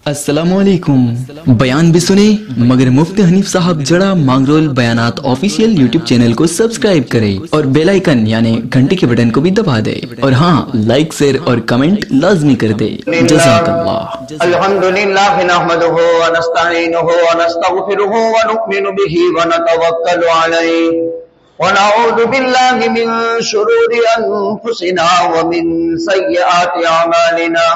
السلام علیکم. بیان بھی سنے مگر مفتی حنیف صاحب جڑا مانگرول بیانات آفیشیل یوٹیوب چینل کو سبسکرائب کرے اور بیل آئیکن یعنی گھنٹی کے بٹن کو بھی دبا دے اور ہاں لائک شیئر اور کمنٹ لازمی کر دے. جزاک اللہ. الحمدللہ نحمدہ ونستعینہ ونستغفرہ ونؤمن بہ ونتوکل علیہ ونعوذ باللہ من شرور انفسنا ومن سیئات اعمالنا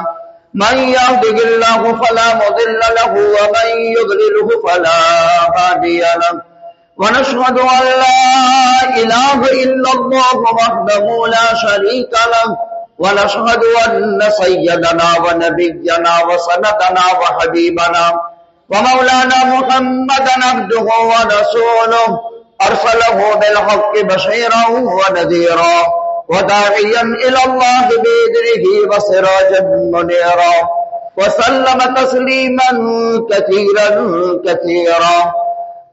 من يهده الله فلا مضل له ومن يضلله فلا هادي له ونشهد أن لا إله إلا الله وحده لا شريك له ونشهد أن سيدنا ونبينا وسندنا وحبيبنا ومولانا محمدا عبده ورسوله أرسله بالحق بشيرا ونذيرا وداعيا إلى الله بإذنه وسراجا منيرا وسلم تسليما كثيرا كثيرا.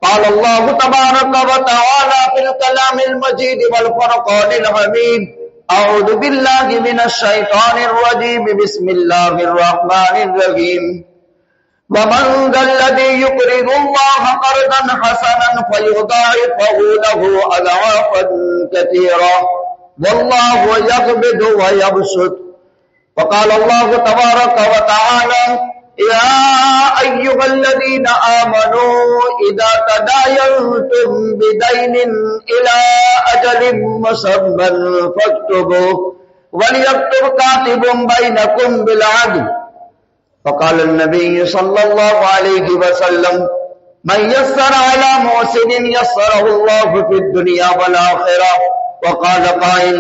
قال الله تبارك وتعالى في الكلام المجيد والفرقان الحميد أعوذ بالله من الشيطان الرجيم بسم الله الرحمن الرحيم ومن ذا الذي يقرض الله قرضا حسنا فيضاعفه له أضعافا كثيرا والله يقبض ويبسط. وقال الله تبارك وتعالى يا أيها الذين آمنوا إذا تداينتم بدين إلى أجل مسمى فاكتبوه وليكتب كاتب بينكم بالعدل. وقال النبي صلى الله عليه وسلم من يسر على محسن يسره الله في الدنيا والآخرة. وقال قائل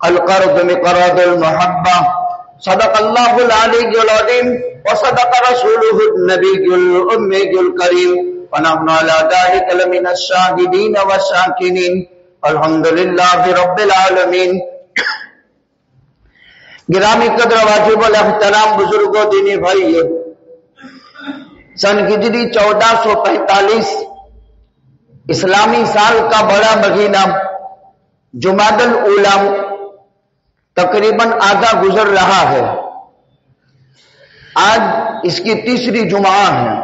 القرض مقراض المحبة. صدق الله العلي العظيم وصدق رسوله النبي الأمي الكريم ونحن على ذلك لمن الشاهدين والشاكرين الحمد لله رب العالمين. گرامی قدر واجب الاحترام بزرگوں دینی بھائی، سن ہجری 1445 اسلامی سال کا بڑا مہینہ جمادی الاولیٰ تقریباً آدھا گزر رہا ہے. آج اس کی تیسری جمعہ ہے.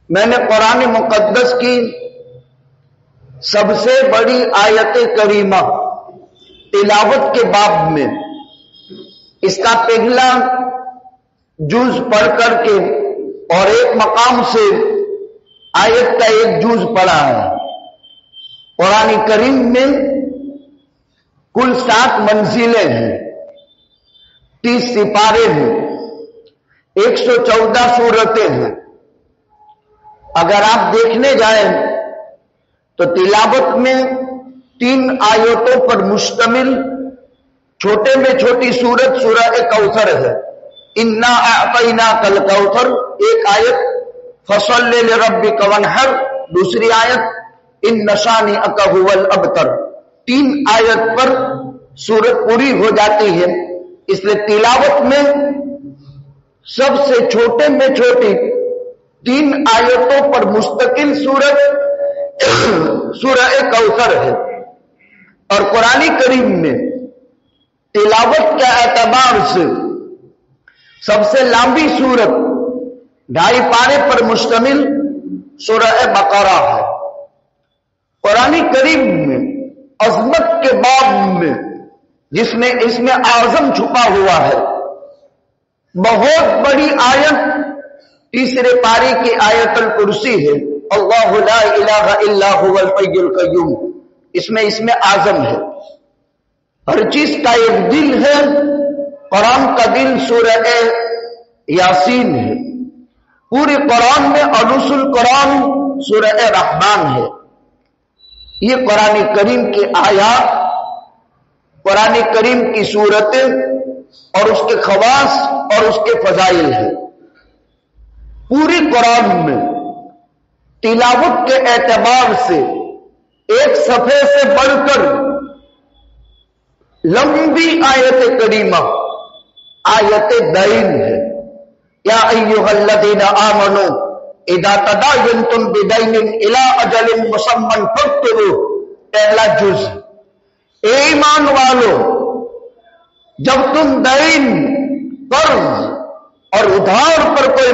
میں نے قرآن مقدس کی سب سے بڑی آیت کریمہ تلاوت کے باب میں اس کا پہلا جز پڑھ کر کے اور ایک مقام سے آیت کا ایک جز پڑھا ہے. قرآن کریم میں کل 7 منزلیں ہیں، 30 سپارے ہیں، 114 سورتیں ہیں. اگر آپ دیکھنے جائیں تو تلاوت میں 3 آیتوں پر مشتمل چھوٹے میں چھوٹی سورت سورہ کوثر ہے. انا اعطیناک الکوثر ایک آیت، فصل لربک وانحر دوسری آیت، ان شانئک ھو الابتر. 3 آیت پر سورت پوری ہو جاتی ہے. اس لیے تلاوت میں سب سے چھوٹے میں چھوٹی 3 آیتوں پر مستقل سورت سورہ کوثر ہے. اور قرآن کریم میں تلاوت کے اعتبار سے سب سے لمبی سورت 2.5 پارے پر مشتمل سورہ بقرہ ہے. قرآن کریم میں عظمت کے باب میں جس میں اس میں اعظم چھپا ہوا ہے، بہت بڑی آیت تیسرے پارے کی آیت الکرسی ہے. اللہ لا الہ الا هو الحی القیوم. اس میں اعظم ہے. ہر چیز کا ایک دل ہے. قرآن کا دل سورہ یاسین ہے. پورے قرآن میں انس القرآن سورہ رحمان ہے. یہ قرآن کریم کی آیات، قرآن کریم کی صورتیں اور اس کے خواص اور اس کے فضائل ہیں. پوری قرآن میں تلاوت کے اعتبار سے ایک صفحے سے بڑھ کر لمبی آیت کریمہ آیت دین ہے. یا ایھا الذین آمنوا اذا تداینتم بدین الی اجل مسمى فاکتبوہ. پہلا جز، اے ایمان والو جب تم دین قرض اور ادھار پر کوئی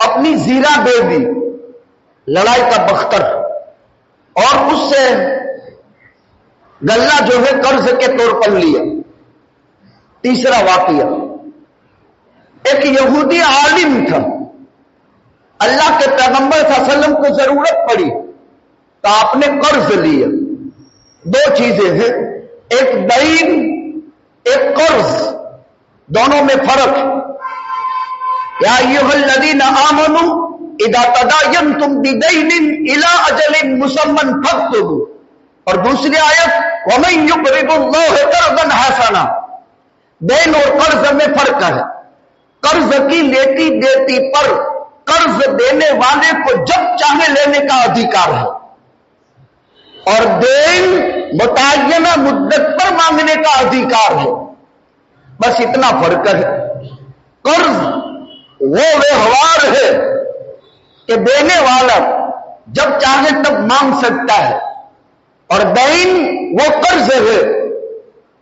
اپنی زیرہ دے دی، لڑائی کا بختر، اور اس سے غلہ جو ہے قرض کے طور پر لیا۔ تیسرا واقعہ، ایک یہودی عالم تھا، اللہ کے پیغمبر صلی اللہ علیہ وسلم کو ضرورت پڑی تو آپ نے قرض لیا۔ دو چیزیں ہیں، ایک دین، ایک قرض، دونوں میں فرق ہے۔ یا ایھا الذین آمنوا اذا تداینتم بدین الی اجل مسمى فاکتبوا، اور دوسری آیت ومن یقرض اللہ قرضا حسنا۔ دین اور قرض میں فرق ہے۔ قرض کی لیتی دیتی پر قرض دینے والے کو جب چاہے لینے کا ادھیکار ہے، اور دین متعینہ مدت پر مانگنے کا ادھیکار ہے، بس اتنا فرق ہے۔ قرض وہ ویوہار ہے کہ دینے والا جب چاہے تب مانگ سکتا ہے، اور دین وہ قرض ہے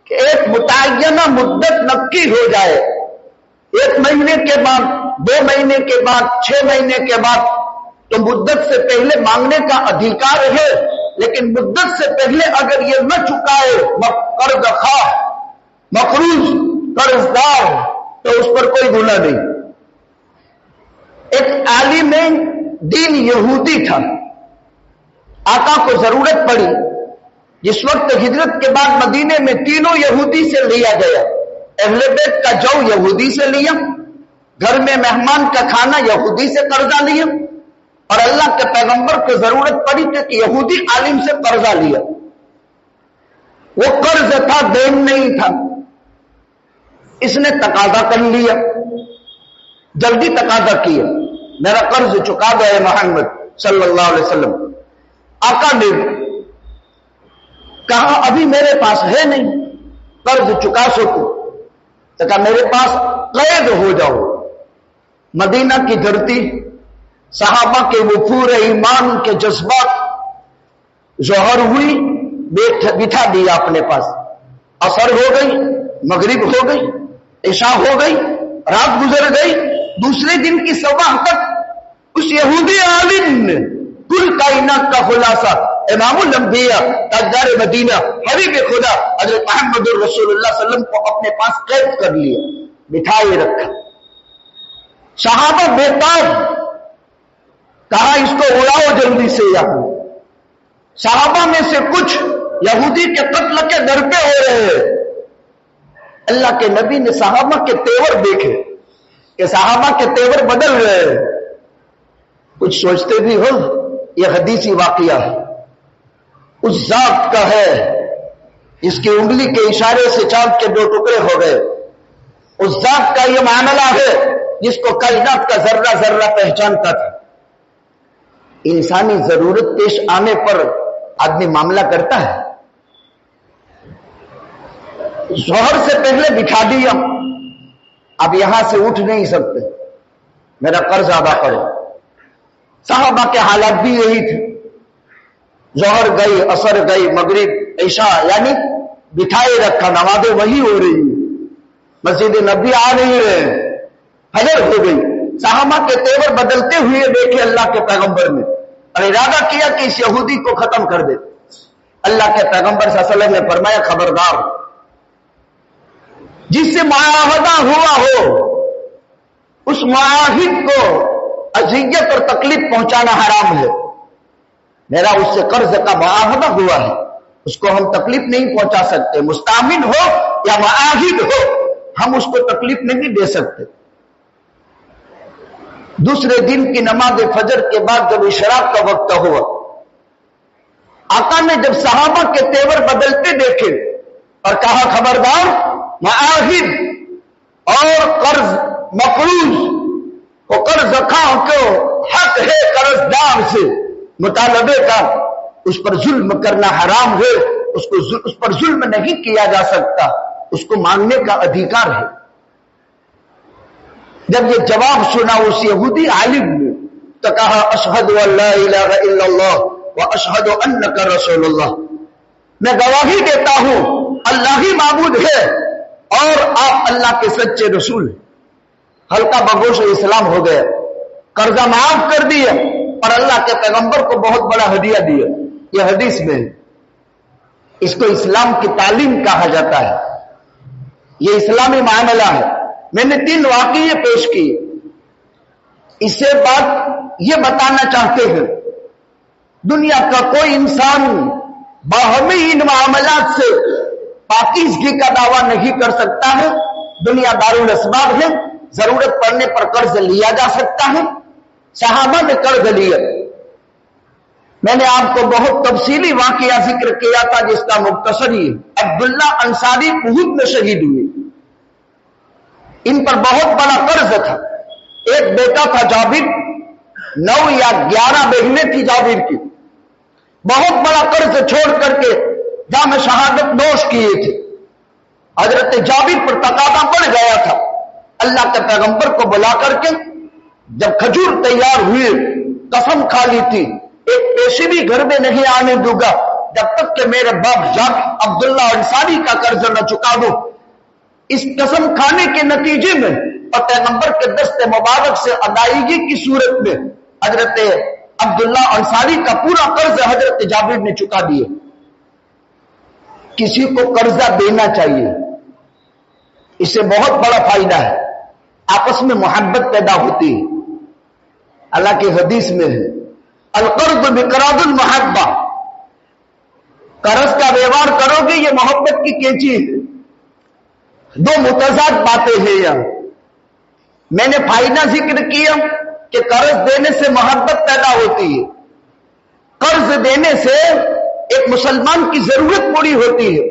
کہ ایک متعینہ مدت نکی ہو جائے، 1 مہینے کے بعد، 2 مہینے کے بعد، 6 مہینے کے بعد، تو مدت سے پہلے مانگنے کا ادھیکار ہے، لیکن مدت سے پہلے اگر یہ نہ چکائے قرض خواہ، مقروض، قرض دار، تو اس پر کوئی گناہ نہیں۔ ایک عالم دین یہودی تھا، آقا کو ضرورت پڑی، جس وقت ہجرت کے بعد مدینے میں تینوں یہودی سے لیا گیا، اہل بیت کا جو یہودی سے لیا، گھر میں مہمان کا کھانا یہودی سے قرضہ لیا، اور اللہ کے پیغمبر کو ضرورت پڑی کہ یہودی عالم سے قرضہ لیا۔ وہ قرض تھا، دین نہیں تھا۔ اس نے تقاضا کر لیا، جلدی تقاضا کیا، میرا قرض چکا دو اے محمد صلی اللہ علیہ وسلم۔ آقا نے کہا ابھی میرے پاس ہے نہیں قرض چکا سکو، تو کہا میرے پاس قید ہو جاؤ۔ مدینہ کی دھرتی، صحابہ کے وفور ایمان کے جذبات، ظہر ہوئی، بٹھا دیا اپنے پاس، عصر ہو گئی، مغرب ہو گئی، عشاء ہو گئی، رات گزر گئی، دوسرے دن کی صبح تک اس یہودی عالم نے کل کائنات کا خلاصہ، امام الانبیاء، تاجدار مدینہ، حبیب خدا حضرت محمد رسول اللہ صلی اللہ علیہ وسلم کو اپنے پاس قید کر لیا، بٹھائے رکھا۔ صحابہ بےتاب، کہا اس کو اڑاؤ جلدی سے یہاں۔ صحابہ میں سے کچھ یہودی کے قتل کے در پہ ہو رہے ہیں۔ اللہ کے نبی نے صحابہ کے تیور دیکھے کہ صحابہ کے تیور بدل رہے ہیں۔ کچھ سوچتے بھی ہو یہ حدیثی واقعہ ہے، اس ذات کا ہے جس کی انگلی کے اشارے سے چاند کے 2 ٹکڑے ہو گئے، اس ذات کا یہ معاملہ ہے جس کو کائنات کا ذرہ ذرہ پہچانتا تھا۔ انسانی ضرورت پیش آنے پر آدمی معاملہ کرتا ہے۔ ظہر سے پہلے بٹھا دیا، اب یہاں سے اٹھ نہیں سکتے، میرا قرض ادا کرو۔ صحابہ کے حالات بھی یہی تھے، ظہر گئی، عصر گئی، مغرب، عشاء، یعنی بٹھائے رکھا، نمازیں وہی ہو رہی، مسجد نبی آ نہیں رہے، فجر ہو گئی۔ صحابہ کے تیور بدلتے ہوئے دیکھے اللہ کے پیغمبر نے، اور ارادہ کیا کہ اس یہودی کو ختم کر دے۔ اللہ کے پیغمبر صلی اللہ علیہ وسلم نے فرمایا خبردار، جس سے معاہدہ ہوا ہو اس معاہد کو اذیت اور تکلیف پہنچانا حرام ہے۔ میرا اس سے قرض کا معاہدہ ہوا ہے، اس کو ہم تکلیف نہیں پہنچا سکتے، مستعمل ہو یا معاہد ہو، ہم اس کو تکلیف نہیں دے سکتے۔ دوسرے دن کی نماز فجر کے بعد جب اشراق کا وقت ہوا، آقا نے جب صحابہ کے تیور بدلتے دیکھے اور کہا خبردار، معاہد اور قرض مقروض وہ قرض خواہ کو حق ہے قرض دار سے مطالبے کا، اس پر ظلم کرنا حرام ہے، اس پر ظلم نہیں کیا جا سکتا، اس کو مانگنے کا ادھیکار ہے۔ جب یہ جواب سنا اس یہودی عالم نے تو کہا اشہد ان لا الہ الا اللہ واشہد انک رسول اللہ، میں گواہی دیتا ہوں اللہ ہی معبود ہے اور آپ اللہ کے سچے رسول ہیں۔ ہلکا بگوش اسلام ہو گیا، قرضہ معاف کر دیا اور اللہ کے پیغمبر کو بہت بڑا ہدیہ دیا. یہ حدیث میں ہے. اس کو اسلام کی تعلیم کہا جاتا ہے. یہ اسلامی معاملہ ہے. میں نے 3 واقعے پیش کیے. اس سے بات یہ بتانا چاہتے ہیں دنیا کا کوئی انسان باہمی ان معاملات سے پاکیزگی کا دعویٰ نہیں کر سکتا ہے. دنیا دارالاسباب ہے. ضرورت پڑنے پر قرض لیا جا سکتا ہے. صحابہ نے قرض لیا. میں نے آپ کو بہت تفصیلی واقعہ ذکر کیا تھا جس کا مختصری عبداللہ انصاری احد میں شہید ہوئے. ان پر بہت بڑا قرض تھا. ایک بیٹا تھا جابر, 9 یا 11 بہنیں تھی جابر کی. بہت بڑا قرض چھوڑ کر کے جام شہادت نوش کیے تھے. حضرت جابر پر تقاضا بڑھ گیا تھا. اللہ کے پیغمبر کو بلا کر کے جب کھجور تیار ہوئے قسم کھا لی تھی ایک پیسے بھی گھر میں نہیں آنے دوں گا جب تک کہ میرے باپ جابر عبداللہ انصاری کا قرض نہ چکا دوں. اس قسم کھانے کے نتیجے میں اور پیغمبر کے دست مبارک سے ادائیگی کی صورت میں حضرت عبداللہ انصاری کا پورا قرض حضرت جابر نے چکا دیا. کسی کو قرضہ دینا چاہیے. اس سے بہت بڑا فائدہ ہے. آپس میں محبت پیدا ہوتی ہے. اللہ کی حدیث میں ہے القرض بقراض المحبہ. قرض کا ویوہار کرو گے یہ محبت کی کینچی ہے. 2 متضاد باتیں ہیں یہاں. میں نے فائدہ ذکر کیا کہ قرض دینے سے محبت پیدا ہوتی ہے. قرض دینے سے ایک مسلمان کی ضرورت پوری ہوتی ہے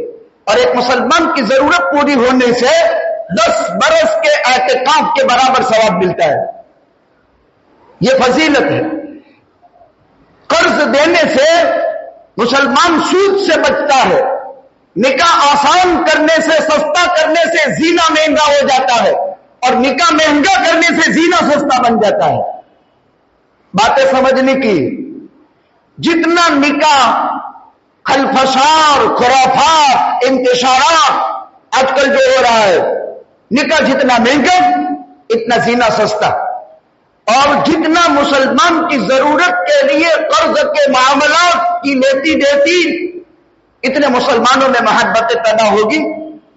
اور ایک مسلمان کی ضرورت پوری ہونے سے 10 برس کے اعتکاف کے برابر ثواب ملتا ہے. یہ فضیلت ہے. قرض دینے سے مسلمان سود سے بچتا ہے. نکاح آسان کرنے سے, سستا کرنے سے زینا مہنگا ہو جاتا ہے اور نکاح مہنگا کرنے سے زینا سستا بن جاتا ہے. باتیں سمجھنے کی. جتنا نکاح خلفشار, خرافات, انتشارات آج کل جو ہو رہا ہے, نکاح جتنا مہنگا اتنا زینا سستا. اور جتنا مسلمان کی ضرورت کے لیے قرض کے معاملات کی لیتی دیتی اتنے مسلمانوں میں محبت پیدا ہوگی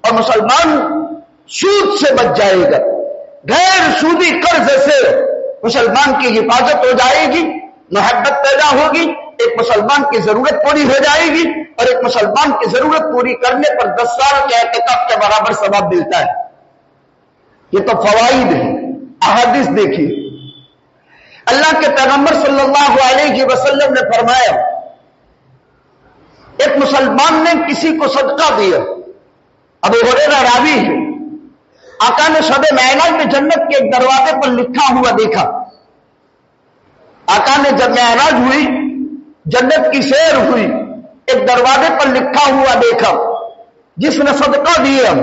اور مسلمان سود سے بچ جائے گا. غیر سودی قرض سے مسلمان کی حفاظت ہو جائے گی, محبت پیدا ہوگی, ایک مسلمان کی ضرورت پوری ہو جائے گی اور ایک مسلمان کی ضرورت پوری کرنے پر 10 سال کے اعتکاف کے برابر ثواب ملتا ہے. یہ تو فوائد ہیں. احادیث دیکھیے. اللہ کے پیغمبر صلی اللہ علیہ وسلم نے فرمایا ایک مسلمان نے کسی کو صدقہ دیا. ابو ہریرہ راوی ہے. آقا نے شب معراج میں جنت کے ایک دروازے پر لکھا ہوا دیکھا. آقا نے جب معراج ہوئی, جنت کی سیر ہوئی, ایک دروازے پر لکھا ہوا دیکھا جس نے صدقہ دیا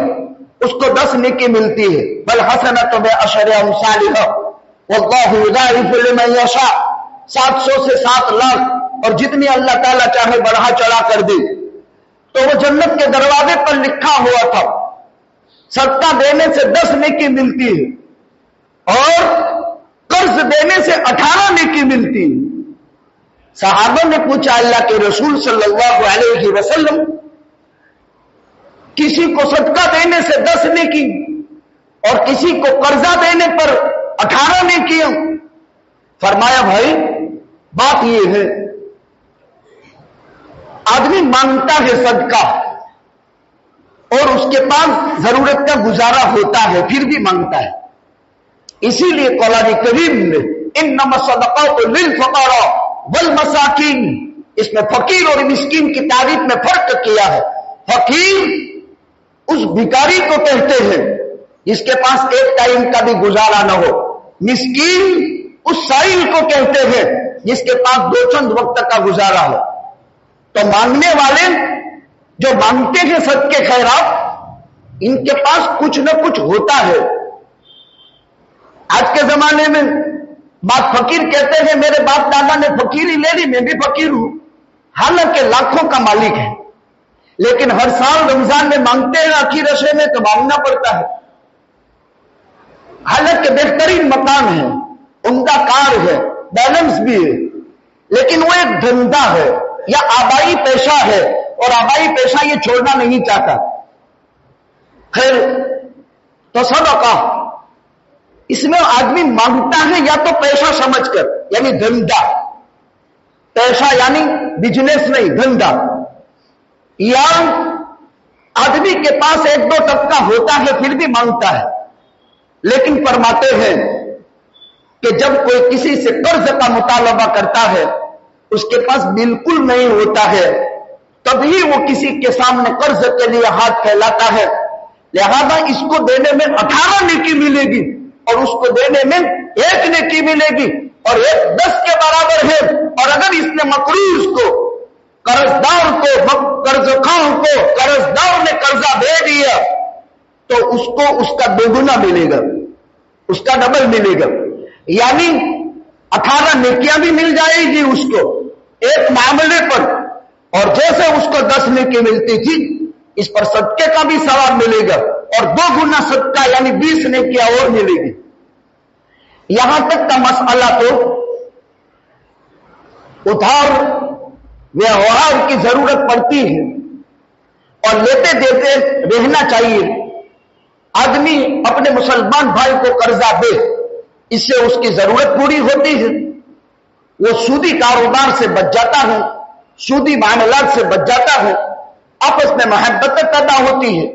اس کو 10 نیکی ملتی ہے. بل حسنۃ بعشر امثالها واللہ یضاعف لمن یشاء. 700 سے 7 لاکھ اور جتنی اللہ تعالیٰ چاہے بڑھا چڑھا کر دے. تو وہ جنت کے دروازے پر لکھا ہوا تھا صدقہ دینے سے 10 نیکی ملتی ہے اور قرض دینے سے 18 نیکی ملتی ہے. صحابہ نے پوچھا اللہ کے رسول صلی اللہ علیہ وسلم کسی کو صدقہ دینے سے 10 نیکی اور کسی کو قرضہ دینے پر 18 نیکیاں. فرمایا بھائی بات یہ ہے آدمی مانگتا ہے صدقہ اور اس کے پاس ضرورت کا گزارا ہوتا ہے پھر بھی مانگتا ہے. اسی لیے قرآن کریم نے انما الصدقات للفقراء والمساکین اس میں فقیر اور مسکین کی تعریف میں فرق کیا ہے. فقیر اس بھکاری کو کہتے ہیں جس کے پاس ایک ٹائم کا بھی گزارا نہ ہو. مسکین اس سائل کو کہتے ہیں جس کے پاس 2 چند وقت کا گزارا ہو. تو مانگنے والے جو مانگتے ہیں صدقے خیرات ان کے پاس کچھ نہ کچھ ہوتا ہے. آج کے زمانے میں بات فقیر کہتے ہیں میرے باپ دادا نے فقیری لے لی میں بھی فقیر ہوں. حالانکہ لاکھوں کا مالک ہے لیکن ہر سال رمضان میں مانگتے ہیں آخر عشرے میں تو مانگنا پڑتا ہے. حالانکہ بہترین مکان ہے, عمدہ کار کمال ہے، بیلنس بھی ہے، لیکن وہ ایک دھندا ہے یا آبائی پیشہ ہے، اور آبائی پیشہ یہ چھوڑنا نہیں چاہتا. خیر تو صدقہ، اس میں آدمی مانگتا ہے یا تو پیشہ سمجھ کر، یعنی دھندا، پیشہ یعنی بزنس نہیں، دھندا، یا آدمی کے پاس 1-2 ٹکا ہوتا ہے پھر بھی مانگتا ہے. لیکن فرماتے ہیں کہ جب کوئی کسی سے قرض کا مطالبہ کرتا ہے، اس کے پاس بالکل نہیں ہوتا ہے، تبھی وہ کسی کے سامنے قرض کے لیے ہاتھ پھیلاتا ہے. لہذا اس کو دینے میں 18 نیکی ملے گی اور اس کو دینے میں 1 نیکی ملے گی، اور 1 10 کے برابر ہے. اور اگر اس نے مقروض کو، قرضدار کو، قرض خواہ کو قرضدار نے قرضہ دے دیا تو اس کو اس کا 2 ملے گا، اس کا ڈبل ملے گا. یعنی 18 نیکیاں بھی مل جائے گی اس کو ایک معاملے پر، اور جیسے اس کو 10 نیکی ملتی تھی، اس پر صدقے کا بھی ثواب ملے گا، اور 2 گنا صدقہ یعنی 20 نیکیاں اور ملے گی. یہاں تک کا مسئلہ تو ادھار ویوہار کی ضرورت پڑتی ہے اور لیتے دیتے رہنا چاہیے. آدمی اپنے مسلمان بھائی کو قرضہ دے، اس سے اس کی ضرورت پوری ہوتی ہے، وہ سودی کاروبار سے بچ جاتا ہے، سودی معاملات سے بچ جاتا ہے، آپس میں محبت پیدا ہوتی ہے،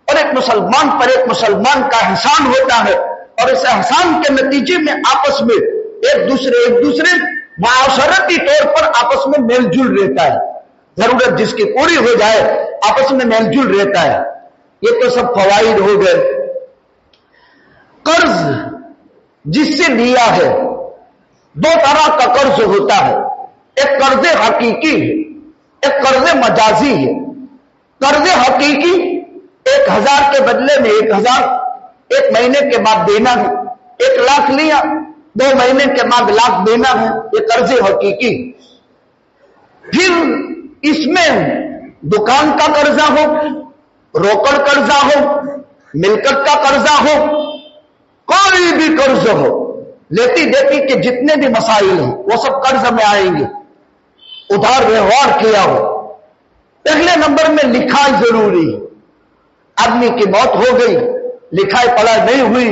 اور ایک مسلمان پر ایک مسلمان کا احسان ہوتا ہے، اور اس احسان کے نتیجے میں آپس میں ایک دوسرے معاشرتی طور پر آپس میں میل جل رہتا ہے. ضرورت جس کی پوری ہو جائے آپس میں میل جل رہتا ہے. یہ تو سب فوائد ہو گئے. قرض جس سے لیا ہے، 2 طرح کا قرض ہوتا ہے، ایک قرض حقیقی ہے، ایک قرض مجازی ہے. قرض حقیقی 1000 کے بدلے میں 1000 1 مہینے کے بعد دینا ہے. 1 لاکھ لیا، 2 مہینے کے بعد لاکھ دینا ہے، یہ قرض حقیقی. پھر اس میں دکان کا قرضہ ہو، روکڑ قرضہ ہو، ملکت کا قرضہ ہو، کوئی بھی قرض ہو، لیتی دیتی کے جتنے بھی مسائل ہیں وہ سب قرض میں آئیں گے. ادھار ویوہار کیا ہو. پہلے نمبر میں لکھائی ضروری ہے. آدمی کی موت ہو گئی، لکھائی پڑھائی نہیں ہوئی،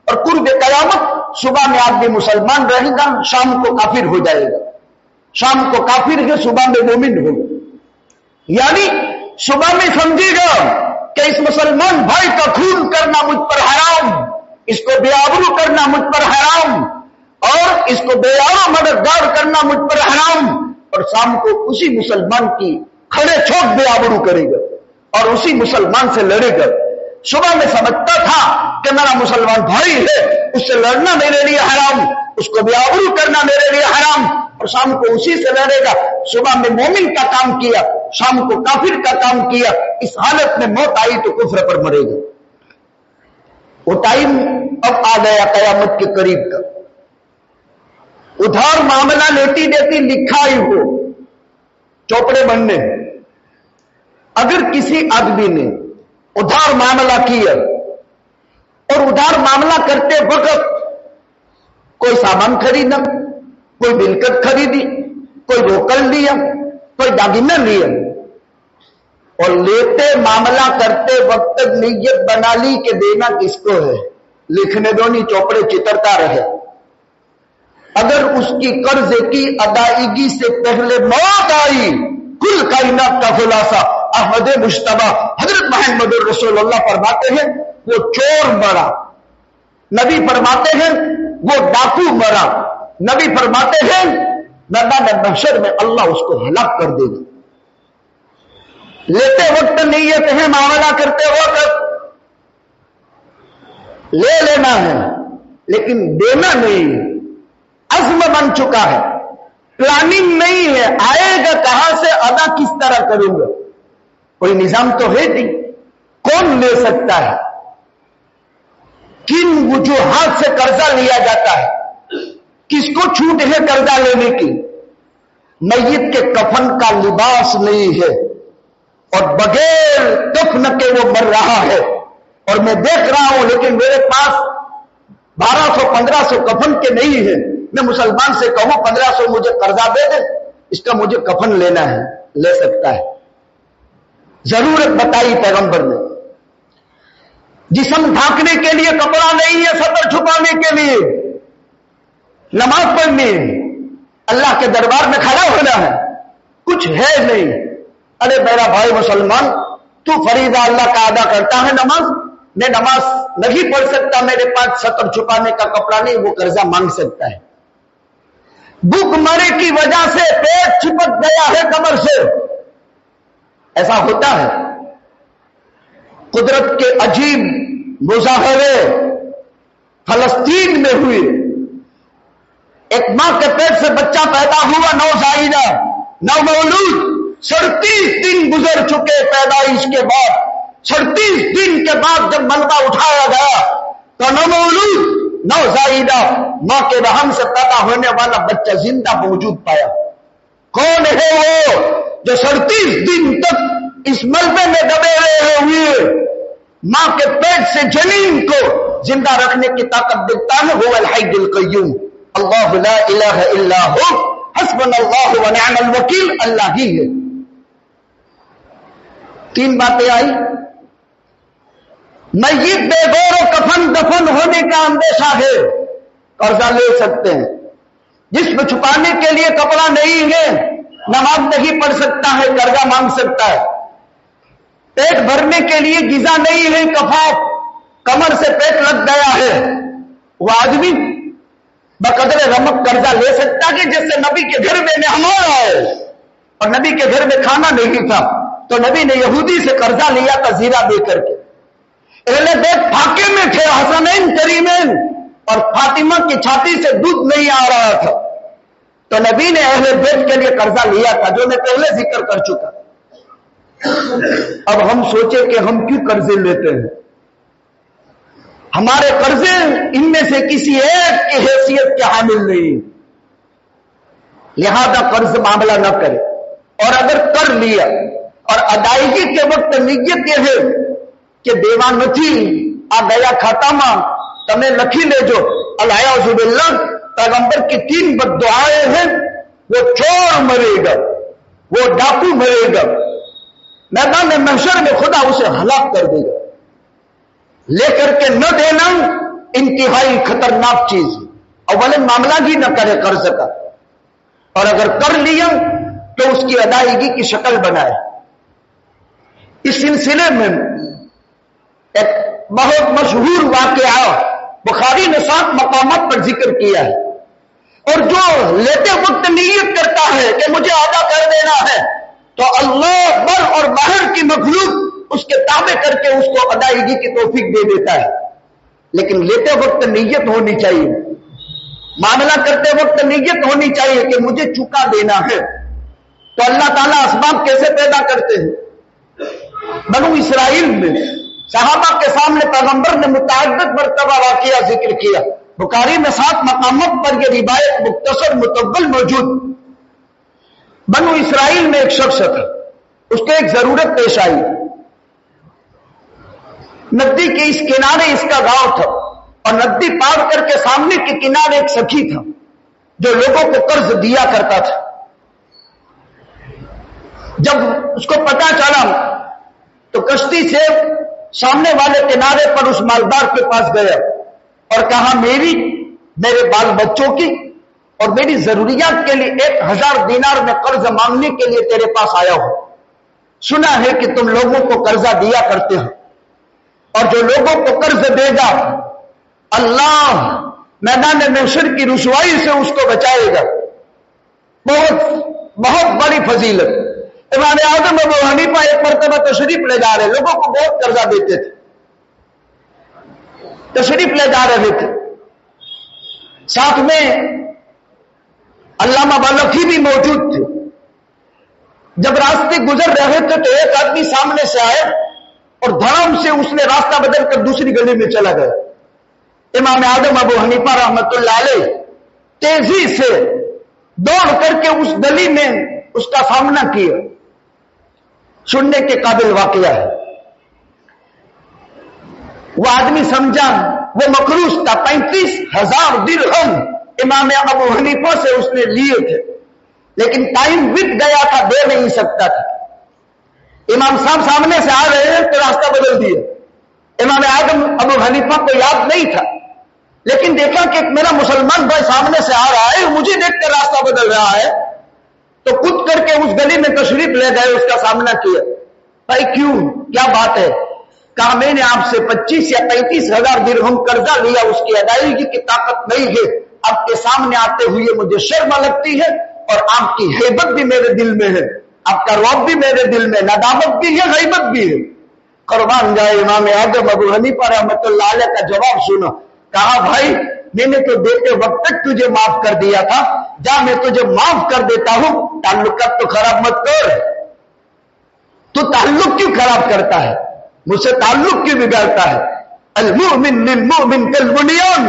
اور قرب قیامت صبح میں آدمی مسلمان رہے گا، شام کو کافر ہو جائے گا. شام کو کافر ہے، صبح میں مومن ہوگا. یعنی صبح میں سمجھے گا کہ اس مسلمان بھائی کا خون کرنا مجھ پر حرام، اس کو بے آبرو کرنا مجھ پر حرام، اور اس کو بے آبرو مددگار کرنا مجھ پر حرام. اور شام کو اسی مسلمان کی کھڑے چھوٹ بے آبرو کرے گا اور اسی مسلمان سے لڑے گا. صبح میں سمجھتا تھا کہ میرا مسلمان بھائی ہے، اس سے لڑنا میرے لیے حرام، اس کو بے آبرو کرنا میرے لیے حرام، اور شام کو اسی سے لڑے گا. صبح میں مومن کا کام کیا، شام کو کافر کا کام کیا. اس حالت میں موت آئی تو کفر پر مرے گا. وہ ٹائم اب آ گیا قیامت کے قریب کا. ادھار معاملہ لیتی دیتی لکھائی ہو، چوپڑے بننے. اگر کسی آدمی نے ادھار معاملہ کیا اور ادھار معاملہ کرتے وقت کوئی سامان خریدا، کوئی ملکت خریدی، کوئی روکڑ لیا، کوئی داگینہ لیا، اور لیتے معاملہ کرتے وقت نیت بنا لی کہ دینا کس کو ہے، لکھنے دو نہیں چوپڑے چترتا رہے. اگر اس کی قرض کی ادائیگی سے پہلے موت آئی، کل کائنات کا خلاصہ احمد مجتبی حضرت محمد رسول اللہ فرماتے ہیں وہ چور مرا، نبی فرماتے ہیں وہ ڈاکو مرا، نبی فرماتے ہیں میدان محشر میں اللہ اس کو ہلاک کر دے گا. لیتے وقت نیت ہے، معاملہ کرتے وقت لے لینا ہے لیکن دینا نہیں. عزم بن چکا ہے، پلاننگ نہیں ہے، آئے گا کہاں سے، ادا کس طرح کروں گا. کوئی نظام تو ہے نہیں. کون لے سکتا ہے؟ کن وجوہات سے قرضہ لیا جاتا ہے؟ کس کو چھوٹ ہے قرضہ لینے کی؟ میت کے کفن کا لباس نہیں ہے اور بغیر کفن کے وہ مر رہا ہے، اور میں دیکھ رہا ہوں لیکن میرے پاس 1200-1500 کفن کے نہیں ہے. میں مسلمان سے کہوں 1500 مجھے قرضہ دے دے، اس کا مجھے کفن لینا ہے، لے سکتا ہے؟ ضرورت بتائی پیغمبر نے۔ جسم ڈھانکنے کے لیے کپڑا نہیں ہے، سطر چھپانے کے لیے نماز پڑھنی ہے، اللہ کے دربار میں کھڑا ہونا ہے، کچھ ہے نہیں۔ ارے میرا بھائی مسلمان، تو فریضہ اللہ کا ادا کرتا ہے نماز، میں نماز نہیں پڑھ سکتا، میرے پاس سطر چھپانے کا کپڑا نہیں، وہ قرضہ مانگ سکتا ہے۔ بھوک مرے کی وجہ سے پیٹ چپک گیا ہے کمر سے، ایسا ہوتا ہے۔ قدرت کے عجیب مظاہرے فلسطین میں ہوئے، ایک ماں کے پیٹ سے بچہ پیدا ہوا، نوزائیدہ، نومولود، 37 دن گزر چکے پیدائش کے بعد، 36 دن کے بعد جب ملبہ اٹھایا گیا تو نومولود، نوزائیدہ ماں کے رحم سے پیدا ہونے والا بچہ زندہ موجود پایا۔ کون ہے وہ جو 37 دن تک اس ملبے میں دبے رہے ہوئے ماں کے پیٹ سے جنین کو زندہ رکھنے کی طاقت دیتا ہے؟ هو الحی القیوم، اللہ لا الہ الا ہو، حسبنا اللہ ونعم الوکیل، اللہ ہی ہے۔ 3 باتیں آئی۔ میت بے گور و کفن دفن ہونے کا اندیشہ ہے، قرضہ لے سکتے ہیں۔ جسم چھپانے کے لیے کپڑا نہیں ہے، نماز نہیں پڑھ سکتا ہے، قرضہ مانگ سکتا ہے۔ پیٹ بھرنے کے لیے غذا نہیں ہے، کفاف، کمر سے پیٹ لگ گیا ہے، وہ آدمی بقدر رمق قرضہ لے سکتا کہ جس سے نبی کے گھر میں مہمان آئے اور نبی کے گھر میں کھانا نہیں تھا تو نبی نے یہودی سے قرضہ لیا تھا زیرہ دے کر کے۔ اہل بیت پھاکے میں تھے، حسنین کریمین، اور فاطمہ کی چھاتی سے دودھ نہیں آ رہا تھا تو نبی نے اہل بیت کے لیے قرضہ لیا تھا، جو میں پہلے ذکر کر چکا۔ اب ہم سوچیں کہ ہم کیوں قرضے لیتے ہیں؟ ہمارے قرضے ان میں سے کسی ایک کی حیثیت کے حامل نہیں، لہذا قرض معاملہ نہ کرے، اور اگر کر لیا اور ادائیگی کے وقت نیت یہ ہے کہ دیوان نتھی آ گیا کھاتا ماں تمہیں لکھی لے جو، الیاذ باللہ، پیغمبر کی 3 بد دعائیں ہیں، وہ چور مرے گا، وہ ڈاکو مرے گا، میدان محشر میں خدا اسے ہلاک کر دے گا۔ لے کر کے نہ دینا انتہائی خطرناک چیز ہے، اولن معاملہ ہی نہ کرے قرض کا، اور اگر کر لیا تو اس کی ادائیگی کی شکل بنائے۔ اس سلسلے میں ایک بہت مشہور واقعہ بخاری نے 7 مقامات پر ذکر کیا ہے، اور جو لیتے وقت نیت کرتا ہے کہ مجھے ادا کر دینا ہے تو اللہ بر اور باہر کی مخلوق اس کے تابع کر کے اس کو ادائیگی کی توفیق دے دیتا ہے۔ لیکن لیتے وقت نیت ہونی چاہیے، معاملہ کرتے وقت نیت ہونی چاہیے کہ مجھے چکا دینا ہے۔ تو اللہ تعالیٰ اسباب کیسے پیدا کرتے ہیں؟ بنو اسرائیل میں صحابہ کے سامنے پیغمبر نے متعدد مرتبہ واقعہ ذکر کیا، بخاری میں 7 مقامات پر یہ روایت مختصر مطول موجود۔ بنو اسرائیل میں ایک شخص تھا، اس کو ایک ضرورت پیش آئی، ندی کے اس کنارے اس کا گاؤں تھا، اور ندی پار کر کے سامنے کے کنارے ایک سخی تھا جو لوگوں کو قرض دیا کرتا تھا۔ جب اس کو پتا چلا تو کشتی سے سامنے والے کنارے پر اس مالدار کے پاس گیا اور کہا میرے بال بچوں کی اور میری ضروریات کے لیے 1000 دینار میں قرض مانگنے کے لیے تیرے پاس آیا ہوں۔ سنا ہے کہ تم لوگوں کو قرضہ دیا کرتے ہو، اور جو لوگوں کو قرض دے گا اللہ میدان محشر کی رسوائی سے اس کو بچائے گا۔ بہت بڑی فضیلت۔ امام اعظم ابو حنیفہ ایک مرتبہ تشریف لے جا رہے، لوگوں کو بہت قرضہ دیتے تھے، تشریف لے جا رہے تھے، ساتھ میں علامہ بالخی بھی موجود تھے۔ جب راستے گزر رہے تھے تو ایک آدمی سامنے سے آئے اور دھڑام سے اس نے راستہ بدل کر دوسری گلی میں چلا گیا۔ امام اعظم ابو حنیفہ رحمۃ اللہ علیہ تیزی سے دوڑ کر کے اس گلی میں اس کا سامنا کیا۔ سننے کے قابل واقعہ ہے۔ وہ آدمی سمجھا وہ مقروض تھا 35,000 درہم امام ابو حنیفہ سے اس نے لیے تھے، لیکن ٹائم بیت گیا تھا، دے نہیں سکتا تھا۔ امام صاحب سامنے سے آ رہے ہیں تو راستہ بدل دیا۔ امام اعظم ابو حنیفہ کو یاد نہیں تھا، لیکن دیکھا کہ میرا مسلمان بھائی سامنے سے آ رہا ہے، مجھے دیکھ کر راستہ بدل رہا ہے، تو کود کر کے اس گلی میں تشریف لے گئے، اس کا سامنا کیا۔ بھائی کیوں، کیا بات ہے؟ کہا میں نے آپ سے 25 یا 35 ہزار درہم قرضہ لیا، اس کی ادائیگی کی طاقت نہیں ہے، آپ کے سامنے آتے ہوئے مجھے شرم لگتی ہے، اور آپ کی ہیبت بھی میرے دل میں ہے، آپ کا رعب بھی میرے دل میں، ندامت بھی ہے، غیبت بھی ہے۔ قربان جائے امام اعظم ابو حنیفہ رحمۃ اللہ علیہ کا جواب سنو۔ کہا بھائی میں نے تو دیتے وقت تک تجھے معاف کر دیا تھا، جا میں تجھے معاف کر دیتا ہوں، تعلقات تو خراب مت کر۔ تو تعلق کیوں خراب کرتا ہے؟ مجھ سے تعلق کیوں بگاڑتا ہے؟ المؤمن للمؤمن کالبنیان،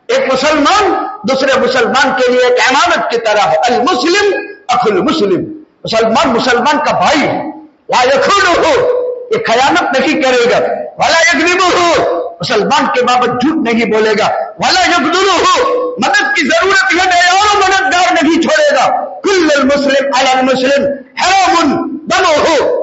ایک مسلمان دوسرے مسلمان کے لیے ایک امانت کی طرح ہے۔ المسلم اخو المسلم، مسلمان مسلمان کا بھائی ہے۔ لا یخونہ، یہ خیانت نہیں کرے گا۔ ولا یکذبہ، مسلمان کے بابت جھوٹ نہیں بولے گا۔ ولا یخذلہ، مدد کی ضرورت ہے اور مددگار نہیں چھوڑے گا۔ کل المسلم علی المسلم حرام دمہ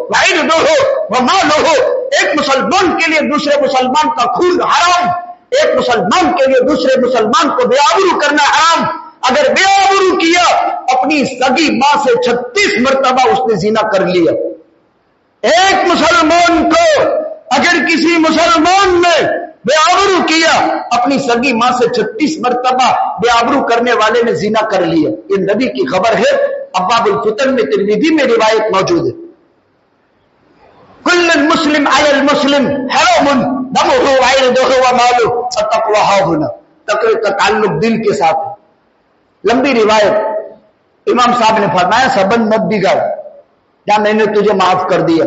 وعرضہ ومالہ، ایک مسلمان کے لیے دوسرے مسلمان کا خون حرام، ایک مسلمان کے لیے دوسرے مسلمان کو بے آبرو کرنا حرام۔ اگر بے آبرو کیا، اپنی سگی ماں سے 36 مرتبہ اس نے زنا کر لیا۔ ایک مسلمان کو اگر کسی مسلمان نے بے آبرو کیا، اپنی سگی ماں سے 36 مرتبہ بے آبرو کرنے والے نے زنا کر لیا۔ یہ نبی کی خبر ہے، ابواب الفتن میں ترمذی میں روایت موجود ہے۔ کل المسلم علی المسلم حرام دمہ وعرضہ ومالہ التقوی ہاہنا، تقوی کا تعلق دل کے ساتھ ہے۔ لمبی روایت، امام صاحب نے فرمایا سبند مت بگاڑ، کیا میں نے تجھے معاف کر دیا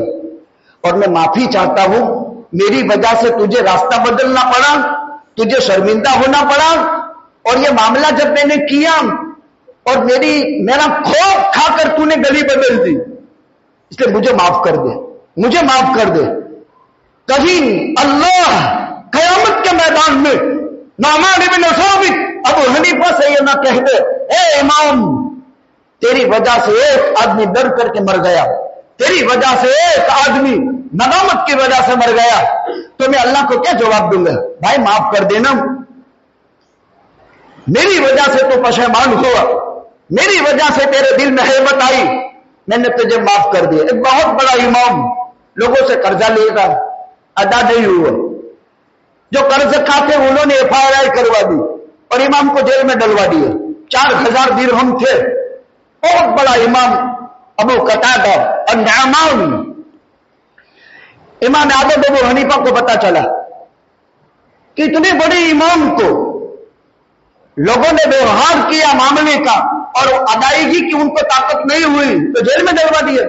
اور میں معافی چاہتا ہوں، میری وجہ سے تجھے راستہ بدلنا پڑا، تجھے شرمندہ ہونا پڑا، اور یہ معاملہ جب میں نے کیا اور میرا خوف کھا کر تو نے گلی بدل دی، اس لیے مجھے معاف کر دے، مجھے معاف کر دے۔ کہیں اللہ قیامت کے میدان میں نعمان بن ثابت ابو حنیفہ سے یہ نہ کہہ دے اے امام تیری وجہ سے ایک آدمی ڈر کر کے مر گیا، تیری وجہ سے ایک آدمی ندامت کی وجہ سے مر گیا، تو میں اللہ کو کیا جواب دوں گا؟ بھائی معاف کر دینا، میری وجہ سے تو پشیمان ہوا، میری وجہ سے تیرے دل میں ہیبت آئی، میں نے تجھے معاف کر دیا۔ ایک بہت بڑا امام لوگوں سے قرضہ لے گا، ادا نہیں ہوا، جو قرض کھاتے انہوں نے FIR کروا دی اور امام کو جیل میں ڈلوا دیا۔ 4000 درہم تھے، بہت بڑا امام ابو قتادہ النعمان، امام اعظم ابو حنیفہ کو پتا چلا کہ اتنے بڑے امام کو لوگوں نے ویوہار کیا معاملے کا اور ادائیگی کی ان کو طاقت نہیں ہوئی تو جیل میں ڈلوا دیا۔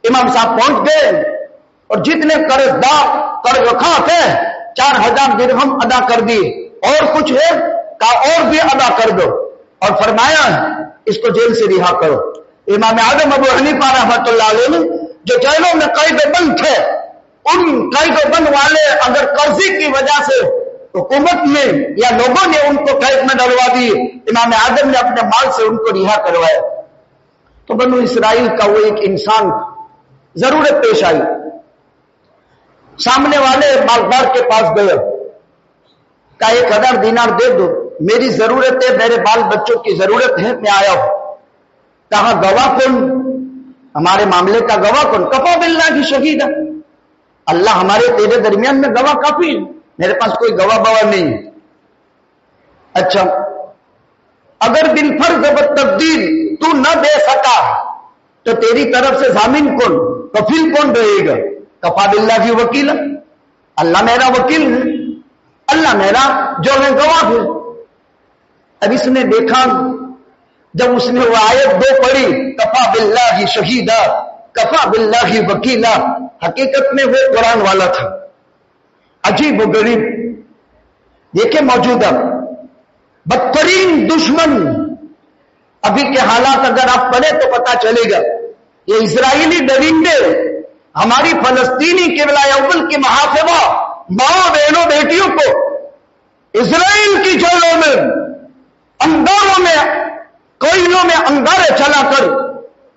امام صاحب پہنچ گئے اور جتنے قرض رکھا تھے 4000 درہم ادا کر دیے، اور کچھ ہے کہا اور بھی ادا کر دو، اور فرمایا اس کو جیل سے رہا کرو۔ امام اعظم ابو حنیفہ رحمۃ اللہ علیہ جو جیلوں میں قید بند تھے، ان قید بند والے اگر قرضے کی وجہ سے حکومت نے یا لوگوں نے ان کو قید میں ڈلوا دی، امام اعظم نے اپنے مال سے ان کو رہا کروایا۔ تو بنو اسرائیل کا وہ ایک انسان ضرورت پیش آئی، سامنے والے مالدار کے پاس گئے، کہا 1000 دینار دے دو، میری ضرورت ہے، میرے بال بچوں کی ضرورت ہے، میں آیا ہوں۔ کہا گواہ کون؟ ہمارے معاملے کا گواہ کون؟ کفا باللہ شہید، اللہ ہمارے تیرے درمیان میں گواہ کافی ہے، میرے پاس کوئی گواہ بوا نہیں ہے۔ اچھا اگر بالفرض والتقدیر تو نہ دے سکا تو تیری طرف سے ضامن کون، کفیل کون رہے گا؟ کفا باللہ کی وکیل، اللہ میرا وکیل ہے، اللہ میرا جو ہے گواہ ہے۔ اب اس نے دیکھا جب اس نے وہ آیت 2 پڑھی کفا باللہ شہیدا کفا باللہ وکیلا، حقیقت میں وہ قرآن والا تھا۔ عجیب و غریب، دیکھیں موجودہ بدترین دشمن ابھی کے حالات اگر آپ پڑھیں تو پتا چلے گا، یہ اسرائیلی درندے ہماری فلسطینی قبلہ اول کی محافظہ ماں بہنوں بیٹیوں کو اسرائیل کی جیلوں میں انگاروں میں کوئلوں میں انگارے چلا کر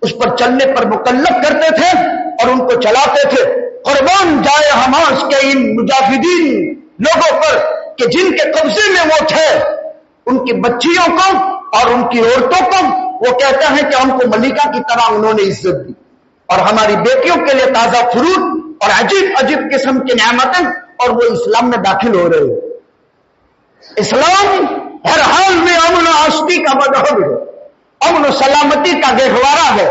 اس پر چلنے پر مکلف کرتے تھے اور ان کو چلاتے تھے. قربان جائے حماس کے ان مجاہدین لوگوں پر کہ جن کے قبضے میں وہ تھے. ان کی بچیوں کو اور ان کی عورتوں کو وہ کہتے ہیں کہ ہم کو ملکہ کی طرح انہوں نے عزت دی اور ہماری بیٹیوں کے لیے تازہ فروٹ اور عجیب عجیب قسم کی نعمتیں, اور وہ اسلام میں داخل ہو رہے ہیں. اسلام ہر حال میں امن و آشتی کا مذہب ہے, امن و سلامتی کا گہوارہ ہے.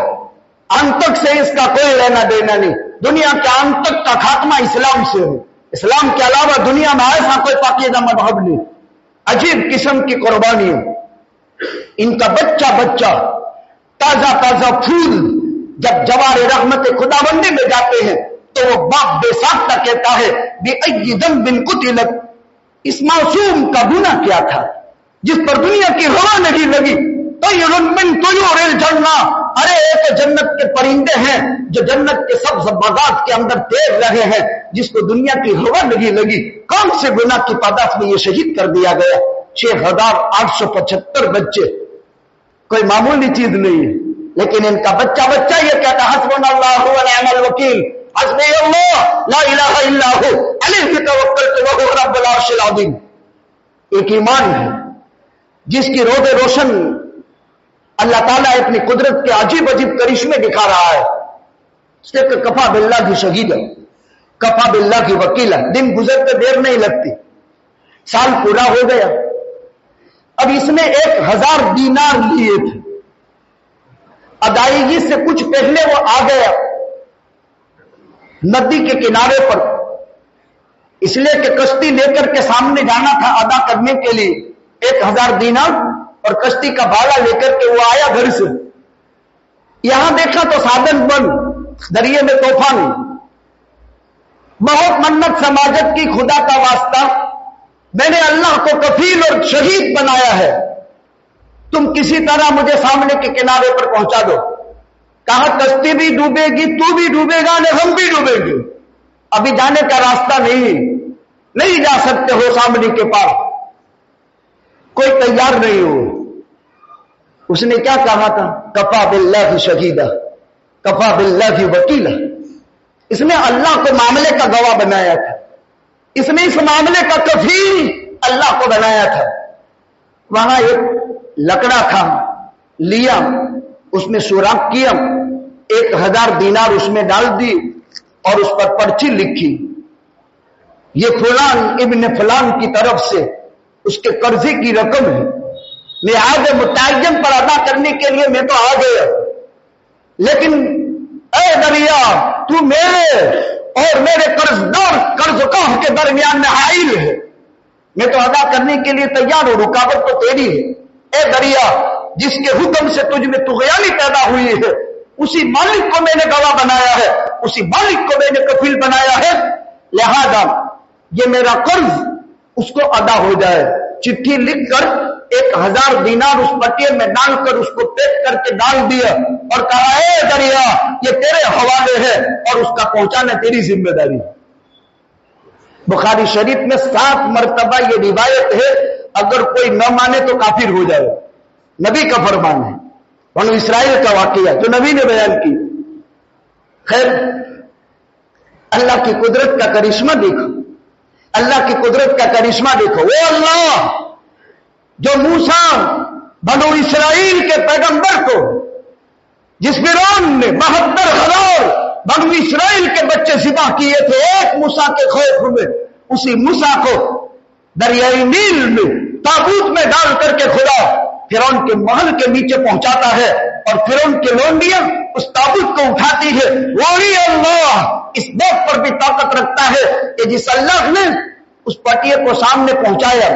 آنتک سے اس کا کوئی لینا دینا نہیں. دنیا کے آنتک کا خاتمہ اسلام سے ہے. اسلام کے علاوہ دنیا میں ایسا کوئی پاکیزہ مذہب نہیں. عجیب قسم کی قربانیاں. ان کا بچہ بچہ تازہ تازہ پھول جب جوار رحمت خداوندی میں جاتے ہیں تو وہ باپ بے ساختہ کہتا ہے بِأَيِّ ذَنبٍ قُتِلَتْ, اس معصوم کا گناہ کیا تھا جس پر دنیا کی ہوا نہیں لگی. طَيْرٌ مِّن طُيُورِ الْجَنَّةِ, ارے ایک جنت کے پرندے ہیں جو جنت کے سبز باغات کے اندر تیر رہے ہیں جس کو دنیا کی ہوا نہیں لگی. کون سے گناہ کی پاداش میں یہ شہید کر دیا گیا؟ 6,875 بچے, کوئی معمولی چیز نہیں ہے. لیکن ان کا بچہ بچہ یہ کہتا حسبنا اللہ و نعم الوکیل, حسبی اللہ لا الہ الا ہو علیہ توکلت وہو رب العرش العظیم. ایک ایمان ہے جس کی روز روشن اللہ تعالیٰ اپنی قدرت کے عجیب عجیب کرشمے دکھا رہا ہے. اس نے کہ کفا باللہ کی شہید ہے, کفا باللہ کی وکیل ہے. دن گزرتے دیر نہیں لگتی, سال پورا ہو گیا. اب اس نے 1,000 دینار لیے تھے, ادائیگی سے کچھ پہلے وہ آ گیا ندی کے کنارے پر, اس لیے کہ کشتی لے کر کے سامنے جانا تھا ادا کرنے کے لیے 1,000 دینار, اور کشتی کا بھاڑا لے کر کے وہ آیا گھر سے. یہاں دیکھا تو سادن بند, دریا میں طوفان. بہت منت سماجت کی, خدا کا واسطہ میں نے اللہ کو کفیل اور شہید بنایا ہے, تم کسی طرح مجھے سامنے کے کنارے پر پہنچا دو. کہا کشتی بھی ڈوبے گی, تو بھی ڈوبے گا, ہم بھی ڈوبے گے. ابھی جانے کا راستہ نہیں جا سکتے ہو سامنے کے پاس, کوئی تیار نہیں ہو. اس نے کیا کہا تھا؟ کفا باللہ شہیدہ, کفا باللہ وکیلا. اس نے اللہ کو معاملے کا گواہ بنایا تھا, اس نے اس معاملے کا کفیل اللہ کو بنایا تھا. وہاں ایک لکڑا تھا, لیا, اس میں سوراخ کیا, 1,000 دینار اس میں ڈال دی اور اس پر پرچی لکھی, یہ فلان ابن فلان کی طرف سے اس کے قرضے کی رقم ہے, لہذا متعین پر ادا کرنے کے لیے میں تو آ گیا, لیکن اے دریا تو میرے اور میرے قرض خواہ کے درمیان میں حائل ہے, میں تو ادا کرنے کے لیے تیار ہوں, رکاوٹ تو تیری ہے. اے دریا جس کے حکم سے تجھ میں طغیانی پیدا ہوئی ہے, اسی مالک کو میں نے گواہ بنایا ہے, اسی مالک کو میں نے کفیل بنایا ہے, لہذا یہ میرا قرض اس کو ادا ہو جائے. چٹھی لکھ کر 1,000 دینار اس پٹیے میں ڈال کر اس کو پیک کر کے ڈال دیا اور کہا اے دریا یہ تیرے حوالے ہے اور اس کا پہنچانا تیری ذمہ داری. بخاری شریف میں 7 مرتبہ یہ روایت ہے, اگر کوئی نہ مانے تو کافر ہو جائے. نبی کا فرمان ہے, بنو اسرائیل کا واقعہ جو نبی نے بیان کی. خیر, اللہ کی قدرت کا کرشمہ دیکھو, اللہ کی قدرت کا کرشمہ دیکھو. وہ اللہ جو موسیٰ بنو اسرائیل کے پیغمبر کو, جس فرعون نے 72,000 بنو اسرائیل کے بچے ذبح کیے تھے ایک موسیٰ کے خوف میں, اسی موسیٰ کو دریائے نیل میں تابوت میں ڈال کر کے خدا فرعون کے محل کے نیچے پہنچاتا ہے اور فرعون کے لونڈیاں اس تابوت کو اٹھاتی ہے. وہی اللہ اس بات پر بھی طاقت رکھتا ہے کہ جس اللہ نے اس پٹیے کو سامنے پہنچایا,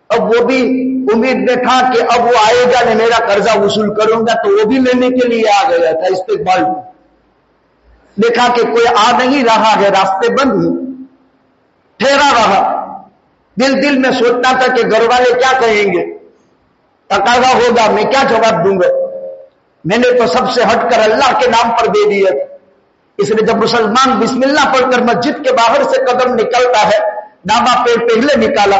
اب وہ بھی امید میں تھا کہ اب وہ آئے گا, میں میرا قرضہ وصول کروں گا, تو وہ بھی لینے کے لیے آ گیا تھا. استقبال دیکھا کہ کوئی آ نہیں رہا ہے, راستے بند ہیں, ٹھہرا رہا. دل میں سوچتا تھا کہ گھر والے کیا کہیں گے, تقاضا ہوگا, میں کیا جواب دوں گا. میں نے تو سب سے ہٹ کر اللہ کے نام پر دے دیا. اس لیے جب مسلمان بسم اللہ پڑھ کر مسجد کے باہر سے قدم نکلتا ہے, دابا پیر پہلے نکالا,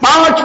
5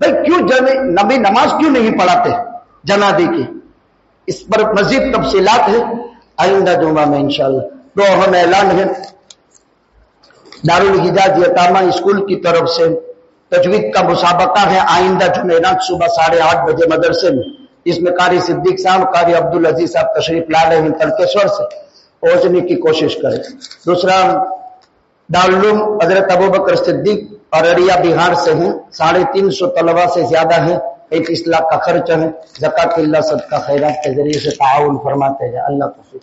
بھائی کیوں نبی نماز کیوں نہیں پڑھاتے جنازے کی؟ اس پر مزید تفصیلات ہے آئندہ جمعہ میں انشاءاللہ. تو ہم اعلان ہے دارالحجاز یتامہ اسکول کی طرف سے تجوید کا مسابقہ ہے آئندہ جمعرات صبح 8:30 بجے مدرسے میں. اس میں قاری صدیق صاحب، قاری عبدالعزیز صاحب تشریف لا رہے ہیں تلکیشور سے، پہنچنے کی کوشش کریں. دوسرا دارالعلوم حضرت ابوبکر صدیق ارریہ بہار سے ہیں، 350 طلباء سے زیادہ ہیں، 35 لاکھ کا خرچ ہے. زکوٰۃ اللہ صدقہ خیرات کے ذریعے سے تعاون فرماتے ہیں. اللہ توفیق.